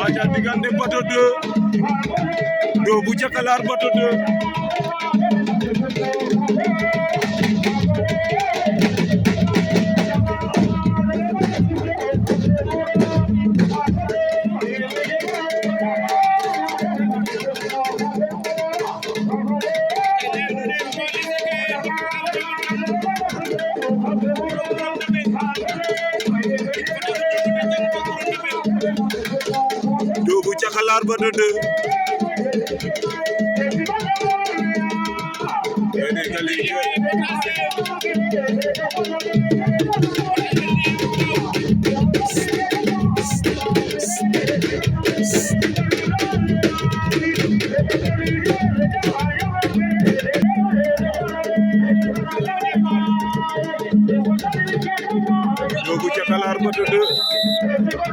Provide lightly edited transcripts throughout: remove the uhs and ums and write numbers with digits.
aja diggante Bato 2 Doo bu Cakalar Bato 2 Doo bu Cakalar Bato 2 Doo bu Cakalar Bato 2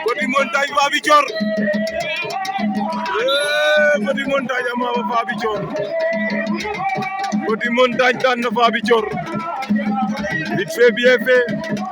Petit Montagne Faby Thior Petit Montagne ama Faby Thior Petit Montagne daan na Faby Thior vite fait bien fait